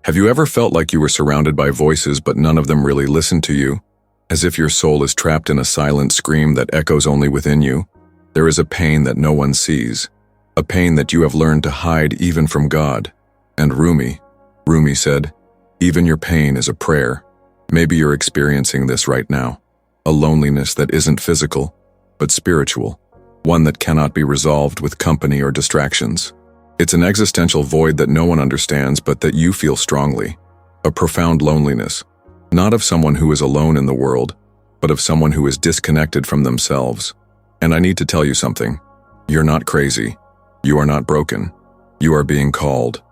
Have you ever felt like you were surrounded by voices but none of them really listened to you? As if your soul is trapped in a silent scream that echoes only within you? There is a pain that no one sees, a pain that you have learned to hide even from God. And Rumi said, even your pain is a prayer. Maybe you're experiencing this right now. A loneliness that isn't physical, but spiritual. One that cannot be resolved with company or distractions. It's an existential void that no one understands but that you feel strongly. A profound loneliness, not of someone who is alone in the world, but of someone who is disconnected from themselves. And I need to tell you something. You're not crazy. You are not broken. You are being called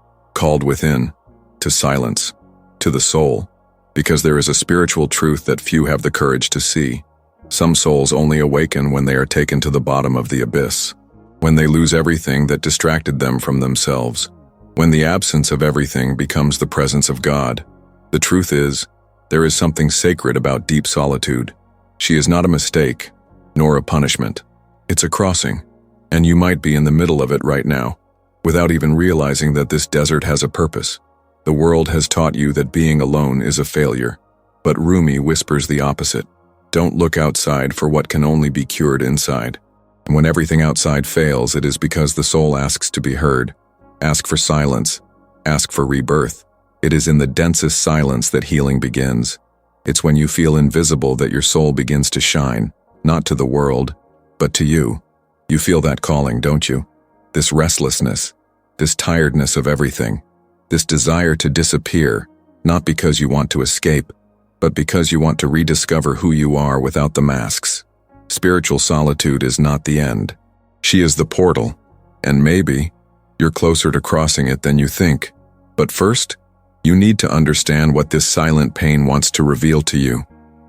within, to silence, to the soul, because there is a spiritual truth that few have the courage to see. Some souls only awaken when they are taken to the bottom of the abyss, when they lose everything that distracted them from themselves, when the absence of everything becomes the presence of God. The truth is, there is something sacred about deep solitude. She is not a mistake, nor a punishment. It's a crossing, and you might be in the middle of it right now, without even realizing that this desert has a purpose. The world has taught you that being alone is a failure, but Rumi whispers the opposite. Don't look outside for what can only be cured inside. And when everything outside fails, it is because the soul asks to be heard. Ask for silence. Ask for rebirth. It is in the densest silence that healing begins. It's when you feel invisible that your soul begins to shine, not to the world, but to you. You feel that calling, don't you? This restlessness, this tiredness of everything, this desire to disappear, not because you want to escape, but because you want to rediscover who you are without the masks. Spiritual solitude is not the end. She is the portal, and maybe you're closer to crossing it than you think. But first, you need to understand what this silent pain wants to reveal to you.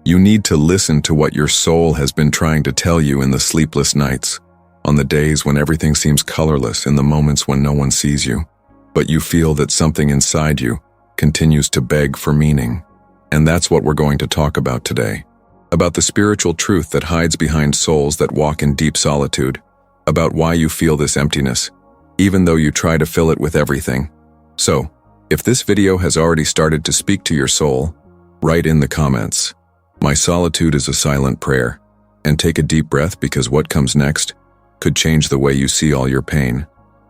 You need to listen to what your soul has been trying to tell you in the sleepless nights, on the days when everything seems colorless, in the moments when no one sees you. But you feel that something inside you continues to beg for meaning. And that's what we're going to talk about today. About the spiritual truth that hides behind souls that walk in deep solitude. About why you feel this emptiness, even though you try to fill it with everything. So, if this video has already started to speak to your soul, write in the comments, "My solitude is a silent prayer," and take a deep breath, because what comes next could change the way you see all your pain.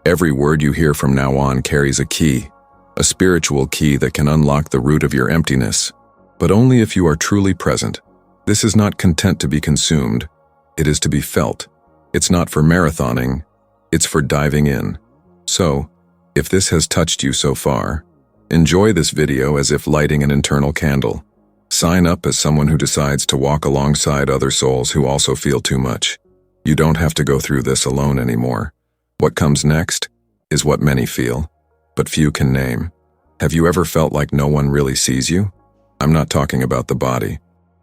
Every word you hear from now on carries a key, a spiritual key that can unlock the root of your emptiness, but only if you are truly present. This is not content to be consumed, it is to be felt. It's not for marathoning, it's for diving in. So, if this has touched you so far, enjoy this video as if lighting an internal candle. Sign up as someone who decides to walk alongside other souls who also feel too much. You don't have to go through this alone anymore. What comes next is what many feel, but few can name. Have you ever felt like no one really sees you? I'm not talking about the body.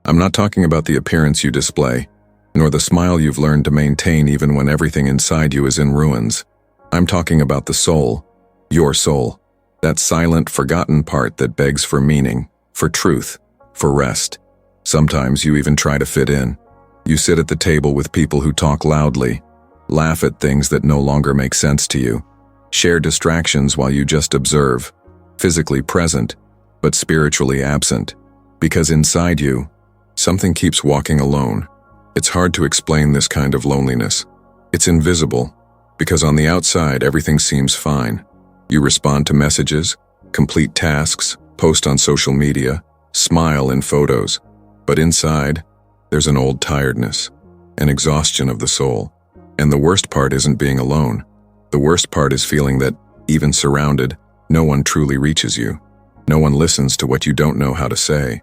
I'm not talking about the appearance you display, nor the smile you've learned to maintain even when everything inside you is in ruins. I'm talking about the soul, your soul, that silent, forgotten part that begs for meaning, for truth, for rest. Sometimes you even try to fit in. You sit at the table with people who talk loudly, laugh at things that no longer make sense to you, share distractions while you just observe, physically present, but spiritually absent, because inside you, something keeps walking alone. It's hard to explain this kind of loneliness. It's invisible, because on the outside everything seems fine. You respond to messages, complete tasks, post on social media, smile in photos, but inside, there's an old tiredness, an exhaustion of the soul. And the worst part isn't being alone. The worst part is feeling that, even surrounded, no one truly reaches you. No one listens to what you don't know how to say.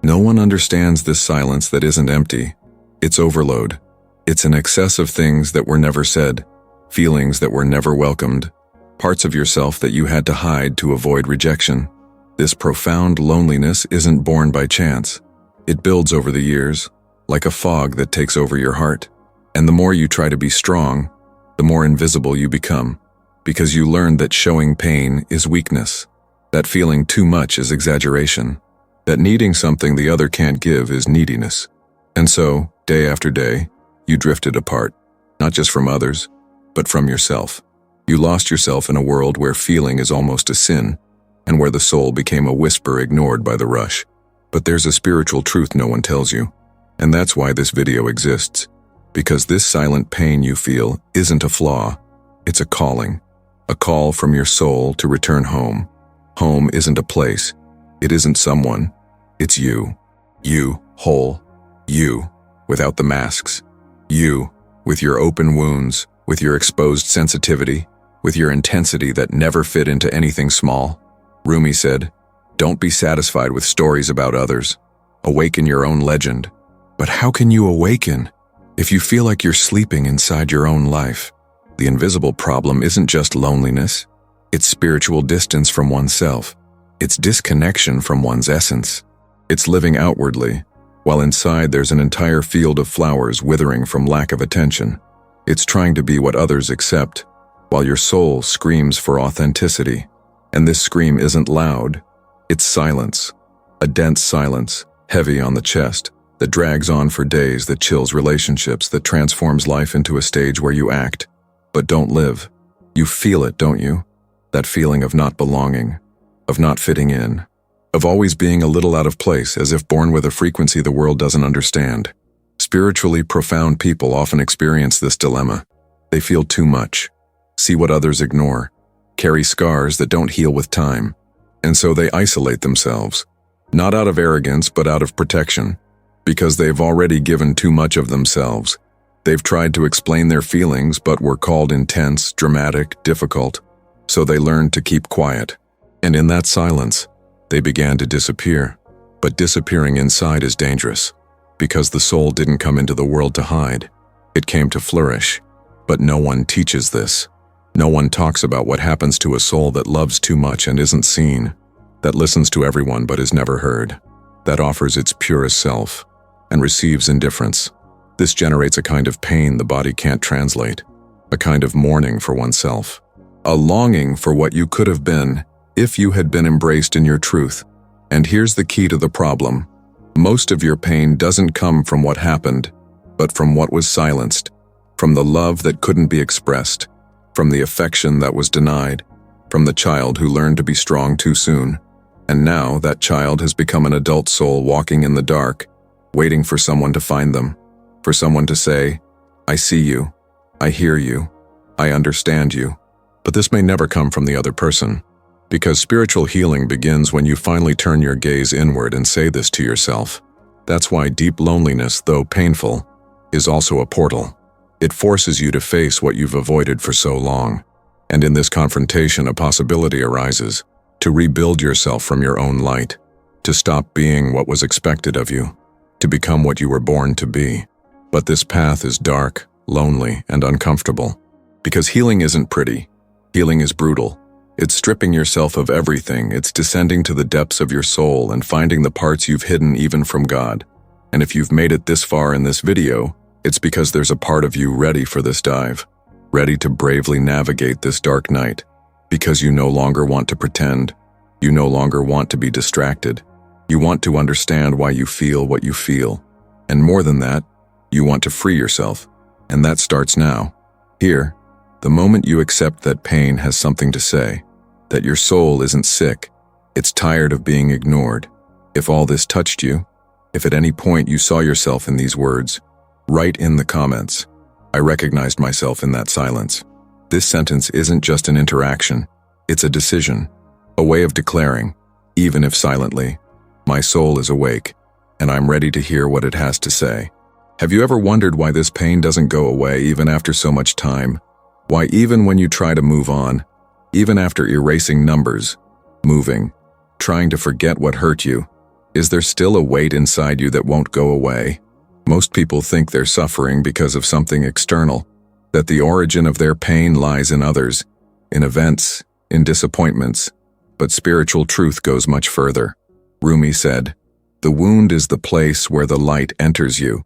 No one understands this silence that isn't empty. It's overload. It's an excess of things that were never said, feelings that were never welcomed, parts of yourself that you had to hide to avoid rejection. This profound loneliness isn't born by chance. It builds over the years, like a fog that takes over your heart. And the more you try to be strong, the more invisible you become, because you learn that showing pain is weakness, that feeling too much is exaggeration, that needing something the other can't give is neediness. And so, day after day, you drifted apart, not just from others, but from yourself. You lost yourself in a world where feeling is almost a sin, and where the soul became a whisper ignored by the rush. But there's a spiritual truth no one tells you, and that's why this video exists. Because this silent pain you feel isn't a flaw, it's a calling. A call from your soul to return home. Home isn't a place. It isn't someone. It's you. You, whole. You, without the masks. You, with your open wounds, with your exposed sensitivity, with your intensity that never fit into anything small. Rumi said, "Don't be satisfied with stories about others. Awaken your own legend." But how can you awaken if you feel like you're sleeping inside your own life? The invisible problem isn't just loneliness. It's spiritual distance from oneself. It's disconnection from one's essence. It's living outwardly, while inside there's an entire field of flowers withering from lack of attention. It's trying to be what others accept, while your soul screams for authenticity. And this scream isn't loud. It's silence. A dense silence, heavy on the chest, that drags on for days, that chills relationships, that transforms life into a stage where you act, but don't live. You feel it, don't you? That feeling of not belonging, of not fitting in, of always being a little out of place, as if born with a frequency the world doesn't understand. Spiritually profound people often experience this dilemma. They feel too much, see what others ignore, carry scars that don't heal with time, and so they isolate themselves, not out of arrogance but out of protection, because they've already given too much of themselves. They've tried to explain their feelings but were called intense, dramatic, difficult, so they learned to keep quiet. And in that silence, they began to disappear. But disappearing inside is dangerous, because the soul didn't come into the world to hide. It came to flourish. But no one teaches this. No one talks about what happens to a soul that loves too much and isn't seen, that listens to everyone but is never heard, that offers its purest self and receives indifference. This generates a kind of pain the body can't translate, a kind of mourning for oneself, a longing for what you could have been if you had been embraced in your truth. And here's the key to the problem. Most of your pain doesn't come from what happened, but from what was silenced, from the love that couldn't be expressed, from the affection that was denied, from the child who learned to be strong too soon. And now that child has become an adult soul walking in the dark, waiting for someone to find them, for someone to say, "I see you, I hear you, I understand you." But this may never come from the other person, because spiritual healing begins when you finally turn your gaze inward and say this to yourself. That's why deep loneliness, though painful, is also a portal. It forces you to face what you've avoided for so long. And in this confrontation, a possibility arises to rebuild yourself from your own light, to stop being what was expected of you, to become what you were born to be. But this path is dark, lonely, and uncomfortable, because healing isn't pretty. Healing is brutal. It's stripping yourself of everything. It's descending to the depths of your soul and finding the parts you've hidden even from God. And if you've made it this far in this video, it's because there's a part of you ready for this dive, ready to bravely navigate this dark night, because you no longer want to pretend. You no longer want to be distracted. You want to understand why you feel what you feel. And more than that, you want to free yourself. And that starts now. Here, the moment you accept that pain has something to say, that your soul isn't sick, it's tired of being ignored. If all this touched you, if at any point you saw yourself in these words, write in the comments, "I recognized myself in that silence." This sentence isn't just an interaction, it's a decision, a way of declaring, even if silently, "My soul is awake, and I'm ready to hear what it has to say." Have you ever wondered why this pain doesn't go away even after so much time? Why even when you try to move on, even after erasing numbers, moving, trying to forget what hurt you, is there still a weight inside you that won't go away? Most people think they're suffering because of something external, that the origin of their pain lies in others, in events, in disappointments. But spiritual truth goes much further. Rumi said, "The wound is the place where the light enters you."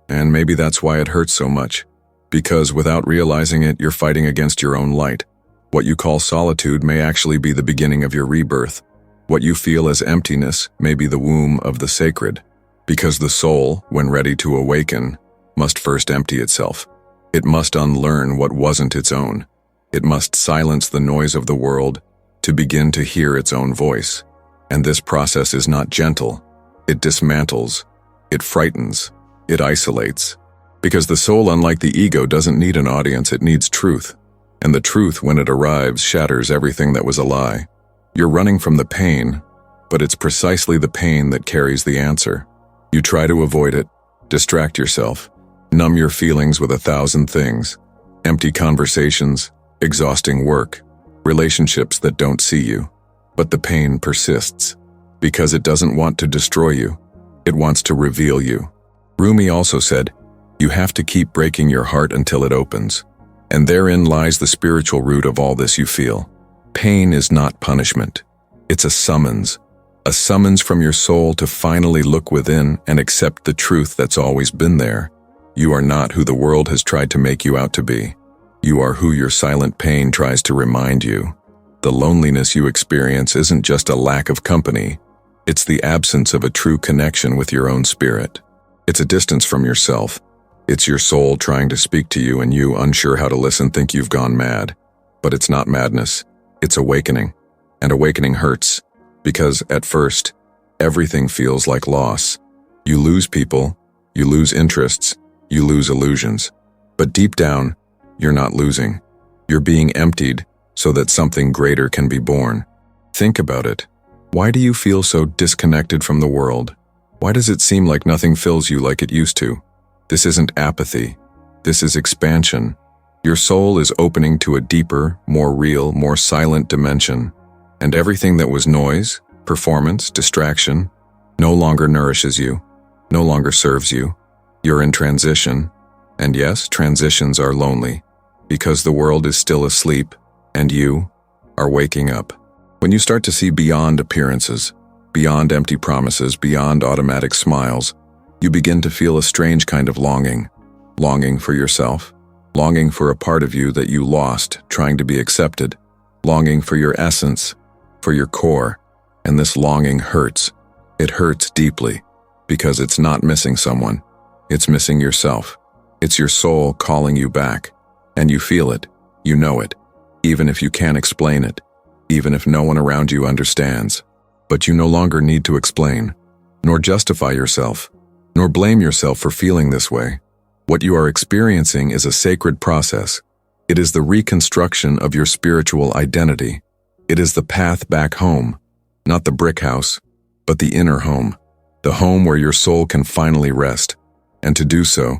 And maybe that's why it hurts so much. Because without realizing it, you're fighting against your own light. What you call solitude may actually be the beginning of your rebirth. What you feel as emptiness may be the womb of the sacred. Because the soul, when ready to awaken, must first empty itself. It must unlearn what wasn't its own. It must silence the noise of the world to begin to hear its own voice. And this process is not gentle. It dismantles, it frightens, it isolates. Because the soul, unlike the ego, doesn't need an audience, it needs truth. And the truth, when it arrives, shatters everything that was a lie. You're running from the pain, but it's precisely the pain that carries the answer. You try to avoid it, distract yourself, numb your feelings with 1,000 things, empty conversations, exhausting work, relationships that don't see you. But the pain persists, because it doesn't want to destroy you. It wants to reveal you. Rumi also said, "You have to keep breaking your heart until it opens." And therein lies the spiritual root of all this you feel. Pain is not punishment. It's a summons from your soul to finally look within and accept the truth that's always been there. You are not who the world has tried to make you out to be. You are who your silent pain tries to remind you. The loneliness you experience isn't just a lack of company. It's the absence of a true connection with your own spirit. It's a distance from yourself. It's your soul trying to speak to you and you, unsure how to listen, think you've gone mad. But it's not madness. It's awakening. And awakening hurts. Because, at first, everything feels like loss. You lose people, you lose interests, you lose illusions. But deep down, you're not losing. You're being emptied so that something greater can be born. Think about it. Why do you feel so disconnected from the world? Why does it seem like nothing fills you like it used to? This isn't apathy. This is expansion. Your soul is opening to a deeper, more real, more silent dimension. And everything that was noise, performance, distraction, no longer nourishes you, no longer serves you. You're in transition. And yes, transitions are lonely, because the world is still asleep, and you are waking up. When you start to see beyond appearances, beyond empty promises, beyond automatic smiles, you begin to feel a strange kind of longing. Longing for yourself. Longing for a part of you that you lost trying to be accepted. Longing for your essence, for your core. And this longing hurts. It hurts deeply, because it's not missing someone. It's missing yourself. It's your soul calling you back. And you feel it. You know it. Even if you can't explain it. Even if no one around you understands. But you no longer need to explain, nor justify yourself, nor blame yourself for feeling this way. What you are experiencing is a sacred process. It is the reconstruction of your spiritual identity. It is the path back home, not the brick house, but the inner home, the home where your soul can finally rest. And to do so,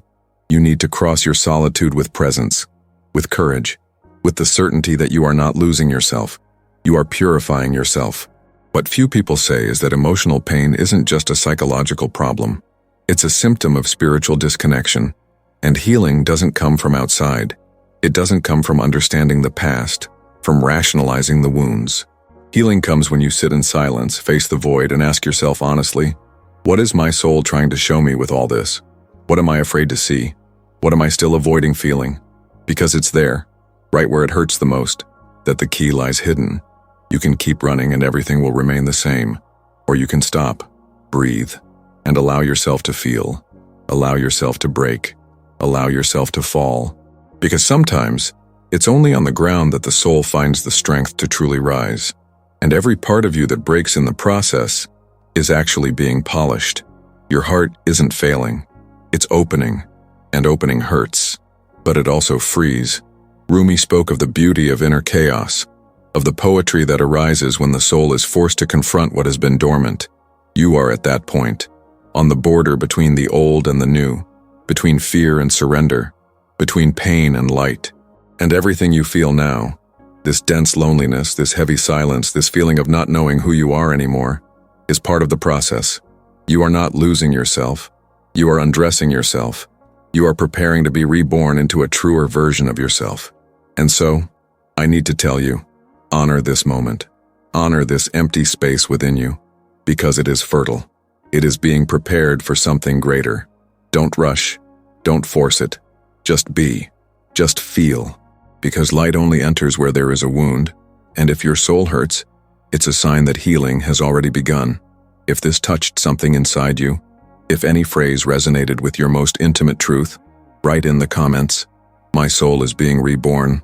you need to cross your solitude with presence, with courage, with the certainty that you are not losing yourself. You are purifying yourself. What few people say is that emotional pain isn't just a psychological problem. It's a symptom of spiritual disconnection. And healing doesn't come from outside. It doesn't come from understanding the past, from rationalizing the wounds. Healing comes when you sit in silence, face the void, and ask yourself honestly, what is my soul trying to show me with all this? What am I afraid to see? What am I still avoiding feeling? Because it's there, right where it hurts the most, that the key lies hidden. You can keep running and everything will remain the same. Or you can stop, breathe, and allow yourself to feel. Allow yourself to break. Allow yourself to fall. Because sometimes, it's only on the ground that the soul finds the strength to truly rise. And every part of you that breaks in the process is actually being polished. Your heart isn't failing. It's opening. And opening hurts. But it also frees. Rumi spoke of the beauty of inner chaos, of the poetry that arises when the soul is forced to confront what has been dormant. You are at that point, on the border between the old and the new, between fear and surrender, between pain and light. And everything you feel now, this dense loneliness, this heavy silence, this feeling of not knowing who you are anymore, is part of the process. You are not losing yourself. You are undressing yourself. You are preparing to be reborn into a truer version of yourself. And so, I need to tell you, honor this moment. Honor this empty space within you, because it is fertile. It is being prepared for something greater. Don't rush. Don't force it. Just be. Just feel. Because light only enters where there is a wound, and if your soul hurts, it's a sign that healing has already begun. If this touched something inside you, if any phrase resonated with your most intimate truth, write in the comments, "My soul is being reborn."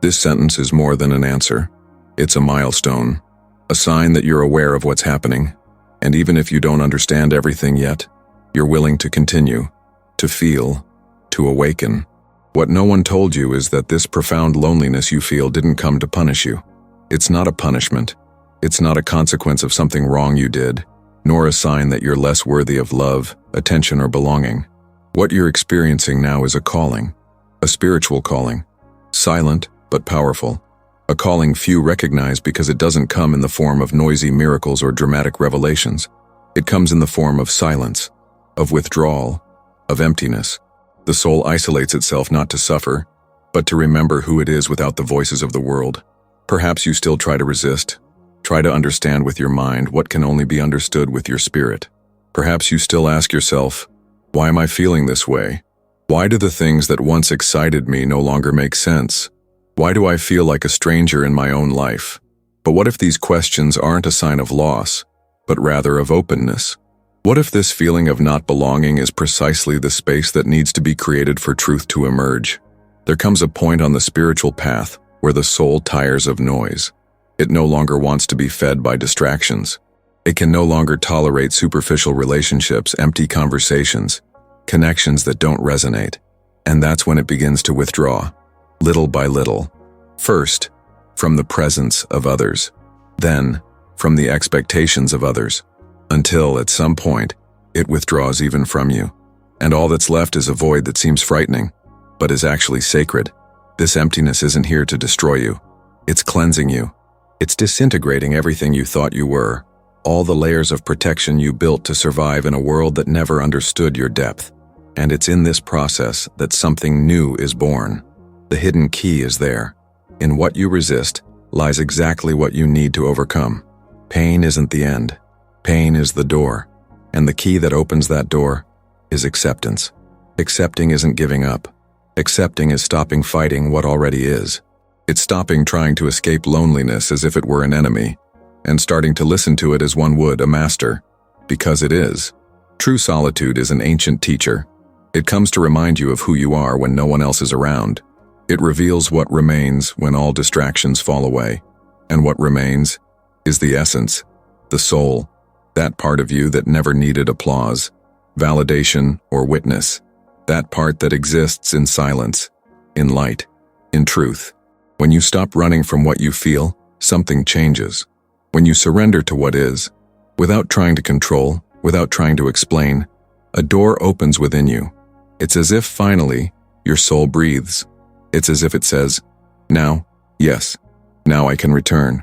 This sentence is more than an answer. It's a milestone, a sign that you're aware of what's happening, and even if you don't understand everything yet, you're willing to continue, to feel, to awaken. What no one told you is that this profound loneliness you feel didn't come to punish you. It's not a punishment. It's not a consequence of something wrong you did, nor a sign that you're less worthy of love, attention, or belonging. What you're experiencing now is a calling, a spiritual calling, silent but powerful, a calling few recognize because it doesn't come in the form of noisy miracles or dramatic revelations. It comes in the form of silence, of withdrawal, of emptiness. The soul isolates itself not to suffer, but to remember who it is without the voices of the world. Perhaps you still try to resist, try to understand with your mind what can only be understood with your spirit. Perhaps you still ask yourself, why am I feeling this way? Why do the things that once excited me no longer make sense? Why do I feel like a stranger in my own life? But what if these questions aren't a sign of loss, but rather of openness? What if this feeling of not belonging is precisely the space that needs to be created for truth to emerge? There comes a point on the spiritual path where the soul tires of noise. It no longer wants to be fed by distractions. It can no longer tolerate superficial relationships, empty conversations, connections that don't resonate. And that's when it begins to withdraw, little by little. First, from the presence of others. Then, from the expectations of others. Until, at some point, it withdraws even from you. And all that's left is a void that seems frightening, but is actually sacred. This emptiness isn't here to destroy you. It's cleansing you. It's disintegrating everything you thought you were, all the layers of protection you built to survive in a world that never understood your depth. And it's in this process that something new is born. The hidden key is there. In what you resist lies exactly what you need to overcome. Pain isn't the end. Pain is the door. And the key that opens that door is acceptance. Accepting isn't giving up. Accepting is stopping fighting what already is. It's stopping trying to escape loneliness as if it were an enemy, and starting to listen to it as one would a master, because it is. True solitude is an ancient teacher. It comes to remind you of who you are when no one else is around. It reveals what remains when all distractions fall away. And what remains is the essence, the soul, that part of you that never needed applause, validation, or witness. That part that exists in silence, in light, in truth. When you stop running from what you feel, something changes. When you surrender to what is, without trying to control, without trying to explain, a door opens within you. It's as if finally your soul breathes. It's as if it says, now, yes, now I can return.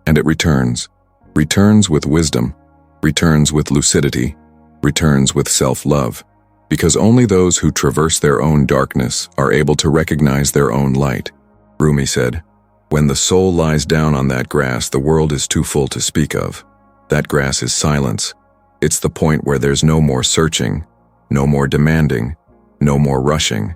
And it returns. Returns with wisdom. Returns with lucidity. Returns with self-love. Because only those who traverse their own darkness are able to recognize their own light. Rumi said, when the soul lies down on that grass, the world is too full to speak of. That grass is silence. It's the point where there's no more searching, no more demanding, no more rushing.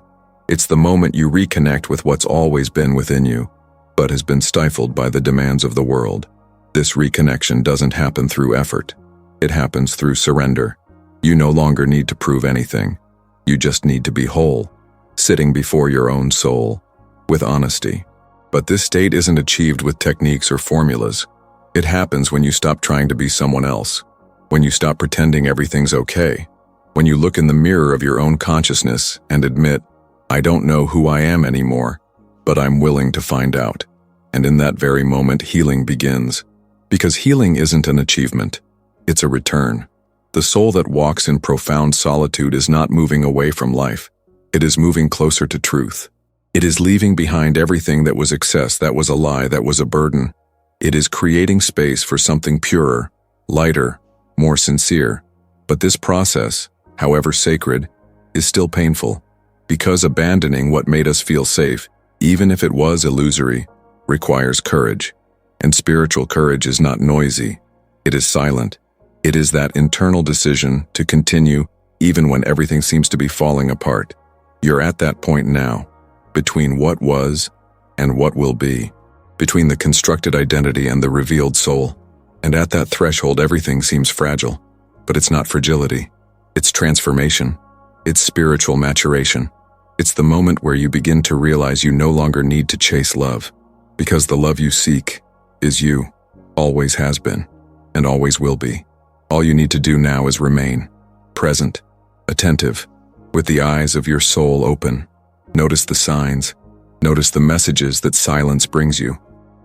It's the moment you reconnect with what's always been within you, but has been stifled by the demands of the world. This reconnection doesn't happen through effort. It happens through surrender. You no longer need to prove anything. You just need to be whole, sitting before your own soul, with honesty. But this state isn't achieved with techniques or formulas. It happens when you stop trying to be someone else, when you stop pretending everything's okay, when you look in the mirror of your own consciousness and admit, I don't know who I am anymore, but I'm willing to find out. And in that very moment, healing begins. Because healing isn't an achievement, it's a return. The soul that walks in profound solitude is not moving away from life. It is moving closer to truth. It is leaving behind everything that was excess, that was a lie, that was a burden. It is creating space for something purer, lighter, more sincere. But this process, however sacred, is still painful, because abandoning what made us feel safe, even if it was illusory, requires courage. And spiritual courage is not noisy. It is silent. It is that internal decision to continue even when everything seems to be falling apart. You're at that point now, between what was and what will be, between the constructed identity and the revealed soul. And at that threshold, everything seems fragile. But it's not fragility. It's transformation. It's spiritual maturation. It's the moment where you begin to realize you no longer need to chase love, because the love you seek is you, always has been, and always will be. All you need to do now is remain present, attentive, with the eyes of your soul open. Notice the signs. Notice the messages that silence brings you.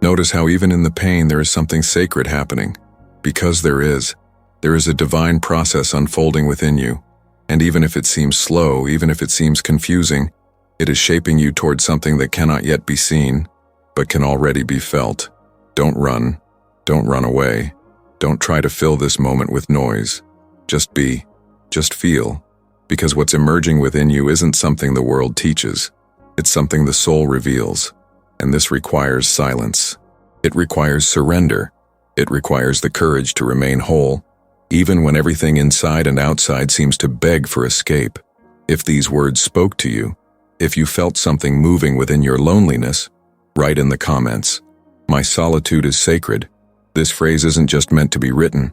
Notice how even in the pain there is something sacred happening. Because there is a divine process unfolding within you. And even if it seems slow, even if it seems confusing, it is shaping you towards something that cannot yet be seen, but can already be felt. Don't run. Don't run away. Don't try to fill this moment with noise. Just be. Just feel. Because what's emerging within you isn't something the world teaches. It's something the soul reveals. And this requires silence. It requires surrender. It requires the courage to remain whole, even when everything inside and outside seems to beg for escape. If these words spoke to you, if you felt something moving within your loneliness, write in the comments, "My solitude is sacred." This phrase isn't just meant to be written.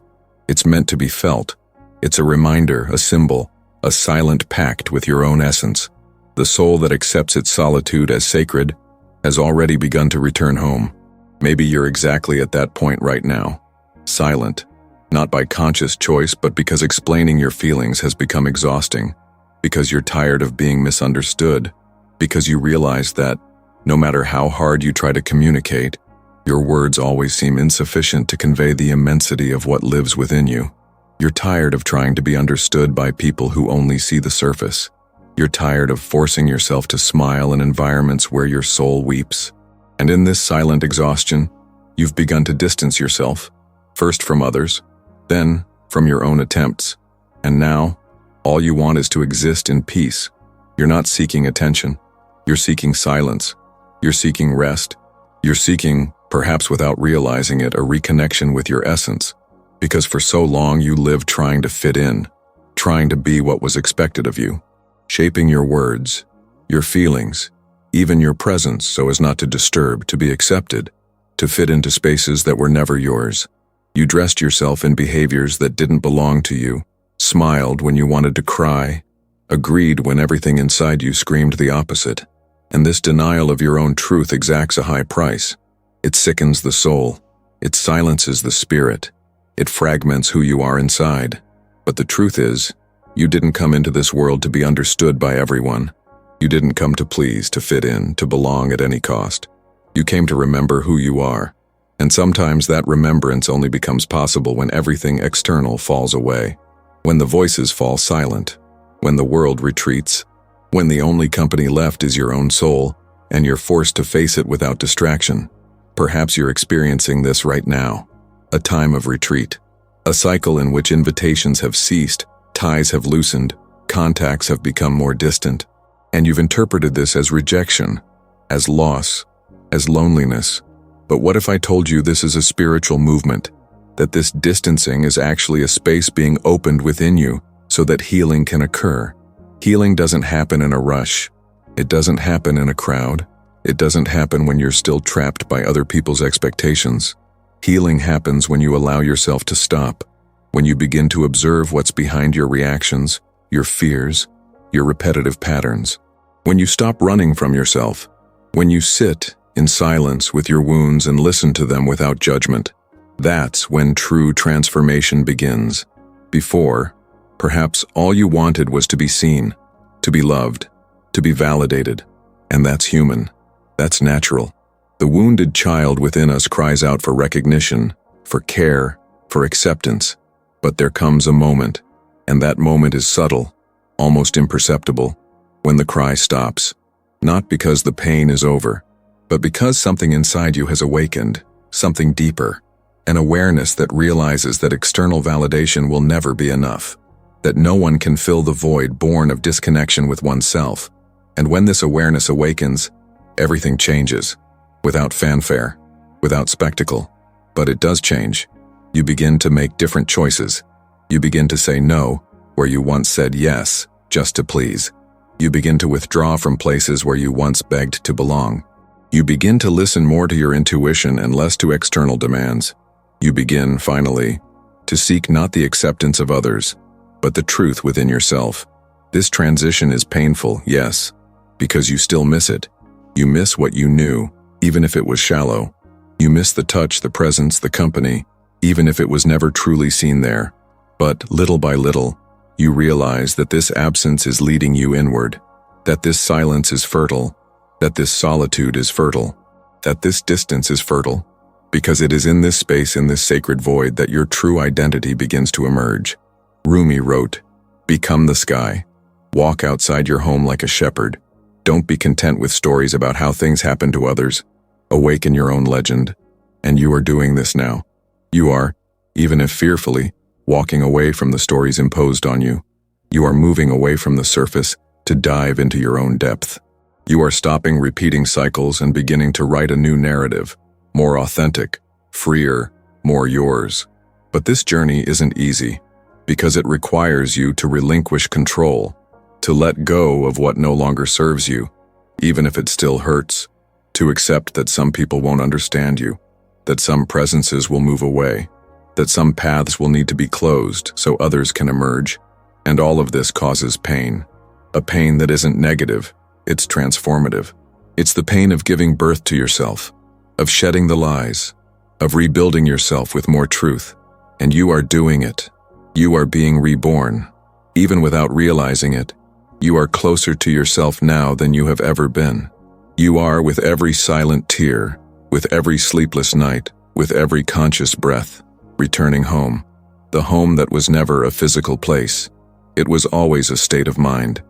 It's meant to be felt. It's a reminder, a symbol, a silent pact with your own essence. The soul that accepts its solitude as sacred has already begun to return home. Maybe you're exactly at that point right now. Silent, not by conscious choice, but because explaining your feelings has become exhausting. Because you're tired of being misunderstood. Because you realize that, no matter how hard you try to communicate, your words always seem insufficient to convey the immensity of what lives within you. You're tired of trying to be understood by people who only see the surface. You're tired of forcing yourself to smile in environments where your soul weeps. And in this silent exhaustion, you've begun to distance yourself, first from others, then from your own attempts. And now, all you want is to exist in peace. You're not seeking attention. You're seeking silence. You're seeking rest. You're seeking, perhaps without realizing it, a reconnection with your essence. Because for so long you lived trying to fit in, trying to be what was expected of you, shaping your words, your feelings, even your presence so as not to disturb, to be accepted, to fit into spaces that were never yours. You dressed yourself in behaviors that didn't belong to you, smiled when you wanted to cry, agreed when everything inside you screamed the opposite. And this denial of your own truth exacts a high price. It sickens the soul. It silences the spirit. It fragments who you are inside. But the truth is, you didn't come into this world to be understood by everyone. You didn't come to please, to fit in, to belong at any cost. You came to remember who you are. And sometimes that remembrance only becomes possible when everything external falls away. When the voices fall silent. When the world retreats. When the only company left is your own soul, and you're forced to face it without distraction. Perhaps you're experiencing this right now. A time of retreat. A cycle in which invitations have ceased, ties have loosened, contacts have become more distant. And you've interpreted this as rejection, as loss, as loneliness. But what if I told you this is a spiritual movement? That this distancing is actually a space being opened within you so that healing can occur. Healing doesn't happen in a rush. It doesn't happen in a crowd. It doesn't happen when you're still trapped by other people's expectations. Healing happens when you allow yourself to stop, when you begin to observe what's behind your reactions, your fears, your repetitive patterns. When you stop running from yourself, when you sit in silence with your wounds and listen to them without judgment, that's when true transformation begins. Before, perhaps all you wanted was to be seen, to be loved, to be validated. And that's human. That's natural. The wounded child within us cries out for recognition, for care, for acceptance. But there comes a moment, and that moment is subtle, almost imperceptible, when the cry stops. Not because the pain is over, but because something inside you has awakened, something deeper, an awareness that realizes that external validation will never be enough, that no one can fill the void born of disconnection with oneself. And when this awareness awakens, everything changes. Without fanfare, without spectacle. But it does change. You begin to make different choices. You begin to say no, where you once said yes, just to please. You begin to withdraw from places where you once begged to belong. You begin to listen more to your intuition and less to external demands. You begin, finally, to seek not the acceptance of others, but the truth within yourself. This transition is painful, yes, because you still miss it. You miss what you knew, even if it was shallow. You miss the touch, the presence, the company, even if it was never truly seen there. But little by little, you realize that this absence is leading you inward, that this silence is fertile, that this solitude is fertile, that this distance is fertile, because it is in this space, in this sacred void, that your true identity begins to emerge. Rumi wrote, "Become the sky. Walk outside your home like a shepherd. Don't be content with stories about how things happen to others. Awaken your own legend." And you are doing this now. You are, even if fearfully, walking away from the stories imposed on you. You are moving away from the surface to dive into your own depth. You are stopping repeating cycles and beginning to write a new narrative, more authentic, freer, more yours. But this journey isn't easy, because it requires you to relinquish control, to let go of what no longer serves you, even if it still hurts, to accept that some people won't understand you, that some presences will move away, that some paths will need to be closed so others can emerge. And all of this causes pain. A pain that isn't negative, it's transformative. It's the pain of giving birth to yourself, of shedding the lies, of rebuilding yourself with more truth. And you are doing it. You are being reborn. Even without realizing it, you are closer to yourself now than you have ever been. You are, with every silent tear, with every sleepless night, with every conscious breath, returning home. The home that was never a physical place. It was always a state of mind.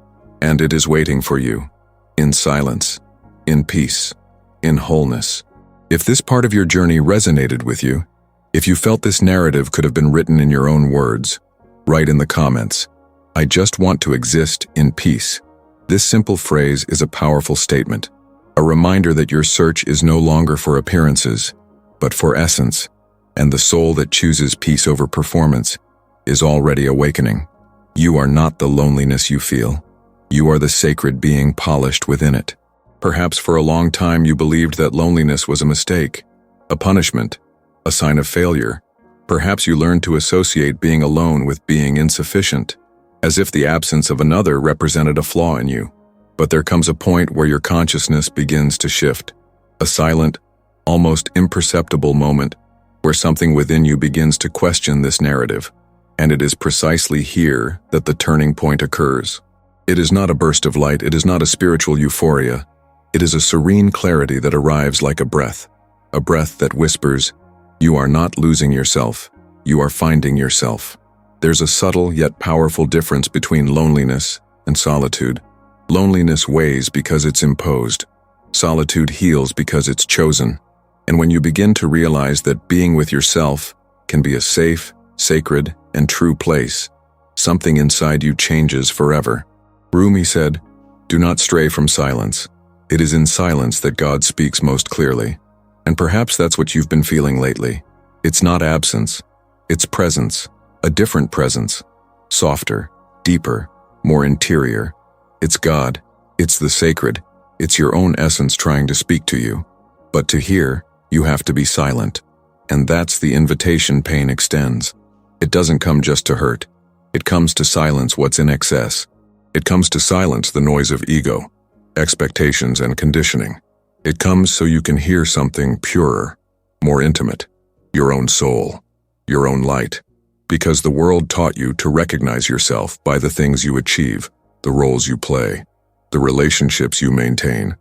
And it is waiting for you, in silence, in peace, in wholeness. If this part of your journey resonated with you, if you felt this narrative could have been written in your own words, write in the comments, "I just want to exist in peace." This simple phrase is a powerful statement, a reminder that your search is no longer for appearances, but for essence, and the soul that chooses peace over performance is already awakening. You are not the loneliness you feel. You are the sacred being polished within it. Perhaps for a long time you believed that loneliness was a mistake, a punishment, a sign of failure. Perhaps you learned to associate being alone with being insufficient, as if the absence of another represented a flaw in you. But there comes a point where your consciousness begins to shift, a silent, almost imperceptible moment where something within you begins to question this narrative. And it is precisely here that the turning point occurs. It is not a burst of light, it is not a spiritual euphoria. It is a serene clarity that arrives like a breath that whispers, "You are not losing yourself, you are finding yourself." There's a subtle yet powerful difference between loneliness and solitude. Loneliness weighs because it's imposed. Solitude heals because it's chosen. And when you begin to realize that being with yourself can be a safe, sacred, and true place, something inside you changes forever. Rumi said, "Do not stray from silence. It is in silence that God speaks most clearly." And perhaps that's what you've been feeling lately. It's not absence, it's presence, a different presence, softer, deeper, more interior. It's God, it's the sacred, it's your own essence trying to speak to you. But to hear, you have to be silent. And that's the invitation pain extends. It doesn't come just to hurt. It comes to silence what's in excess. It comes to silence the noise of ego, expectations, and conditioning. It comes so you can hear something purer, more intimate, your own soul, your own light. Because the world taught you to recognize yourself by the things you achieve, the roles you play, the relationships you maintain.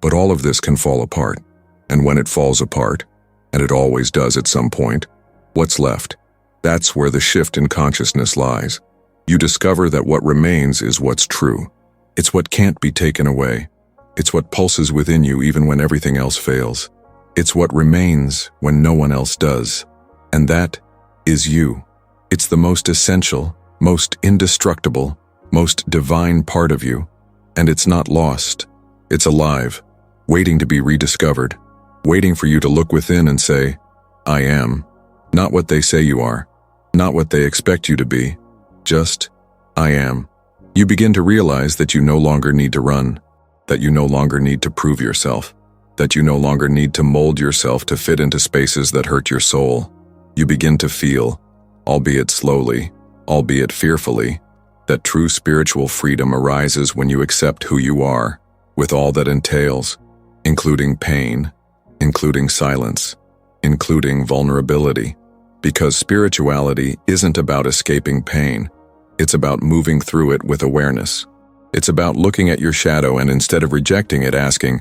But all of this can fall apart. And when it falls apart, and it always does at some point, what's left? That's where the shift in consciousness lies. You discover that what remains is what's true. It's what can't be taken away. It's what pulses within you even when everything else fails. It's what remains when no one else does. And that is you. It's the most essential, most indestructible, most divine part of you. And it's not lost. It's alive, waiting to be rediscovered, waiting for you to look within and say, "I am." Not what they say you are, not what they expect you to be, just, "I am." You begin to realize that you no longer need to run, that you no longer need to prove yourself, that you no longer need to mold yourself to fit into spaces that hurt your soul. You begin to feel, albeit slowly, albeit fearfully, that true spiritual freedom arises when you accept who you are, with all that entails, including pain, including silence, including vulnerability. Because spirituality isn't about escaping pain. It's about moving through it with awareness. It's about looking at your shadow and instead of rejecting it, asking,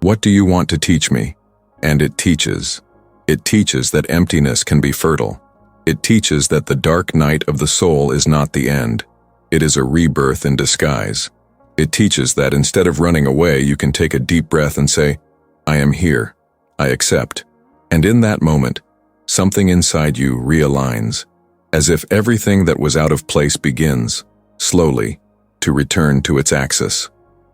"What do you want to teach me?" And it teaches. It teaches that emptiness can be fertile. It teaches that the dark night of the soul is not the end. It is a rebirth in disguise. It teaches that instead of running away, you can take a deep breath and say, "I am here. I accept." And in that moment, something inside you realigns, as if everything that was out of place begins, slowly, to return to its axis.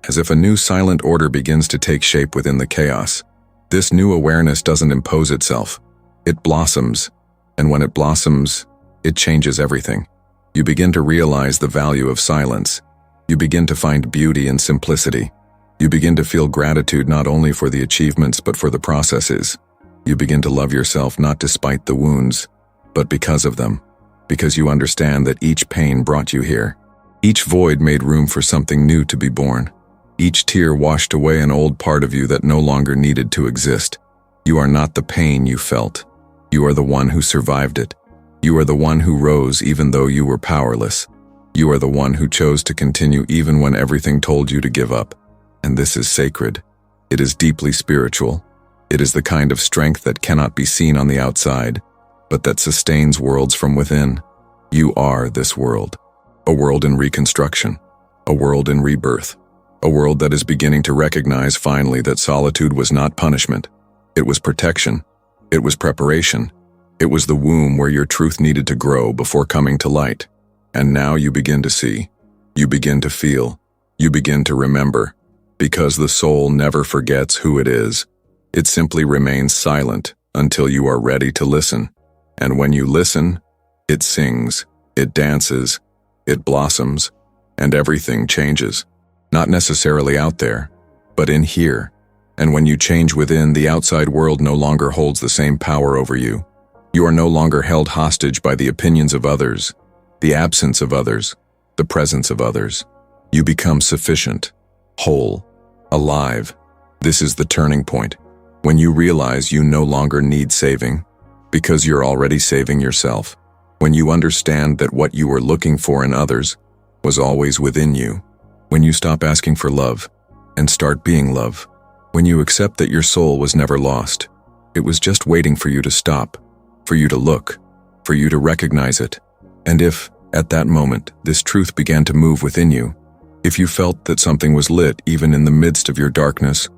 As if a new silent order begins to take shape within the chaos. This new awareness doesn't impose itself. It blossoms, and when it blossoms, it changes everything. You begin to realize the value of silence. You begin to find beauty in simplicity. You begin to feel gratitude not only for the achievements but for the processes. You begin to love yourself not despite the wounds, but because of them. Because you understand that each pain brought you here. Each void made room for something new to be born. Each tear washed away an old part of you that no longer needed to exist. You are not the pain you felt. You are the one who survived it. You are the one who rose even though you were powerless. You are the one who chose to continue even when everything told you to give up. And this is sacred. It is deeply spiritual. It is the kind of strength that cannot be seen on the outside, but that sustains worlds from within. You are this world. A world in reconstruction. A world in rebirth. A world that is beginning to recognize finally that solitude was not punishment. It was protection. It was preparation. It was the womb where your truth needed to grow before coming to light. And now you begin to see. You begin to feel. You begin to remember. Because the soul never forgets who it is. It simply remains silent until you are ready to listen. And when you listen, it sings, it dances, it blossoms, and everything changes. Not necessarily out there, but in here. And when you change within, the outside world no longer holds the same power over you. You are no longer held hostage by the opinions of others, the absence of others, the presence of others. You become sufficient, whole, alive. This is the turning point. When you realize you no longer need saving, because you're already saving yourself. When you understand that what you were looking for in others was always within you. When you stop asking for love and start being love. When you accept that your soul was never lost. It was just waiting for you to stop, for you to look, for you to recognize it. And if, at that moment, this truth began to move within you, if you felt that something was lit even in the midst of your darkness,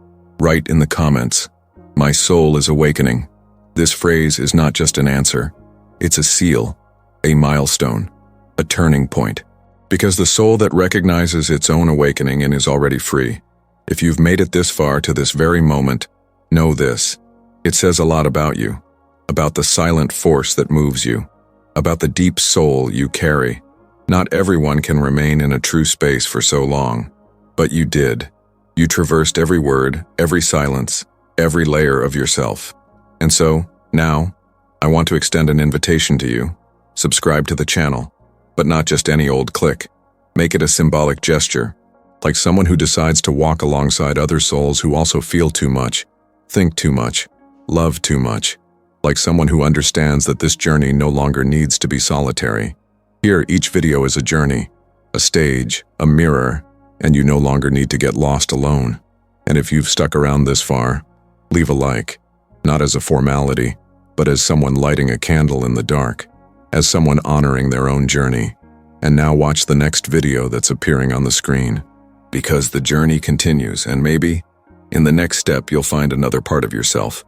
write in the comments, "My soul is awakening." This phrase is not just an answer. It's a seal, a milestone, a turning point. Because the soul that recognizes its own awakening and is already free. If you've made it this far to this very moment, know this. It says a lot about you, about the silent force that moves you, about the deep soul you carry. Not everyone can remain in a true space for so long, but you did. You traversed every word, every silence, every layer of yourself. And so, now, I want to extend an invitation to you. Subscribe to the channel, but not just any old click. Make it a symbolic gesture, like someone who decides to walk alongside other souls who also feel too much, think too much, love too much, like someone who understands that this journey no longer needs to be solitary. Here, each video is a journey, a stage, a mirror, and you no longer need to get lost alone. And if you've stuck around this far, leave a like, not as a formality, but as someone lighting a candle in the dark, as someone honoring their own journey. And now watch the next video that's appearing on the screen. Because the journey continues, and maybe, in the next step, you'll find another part of yourself.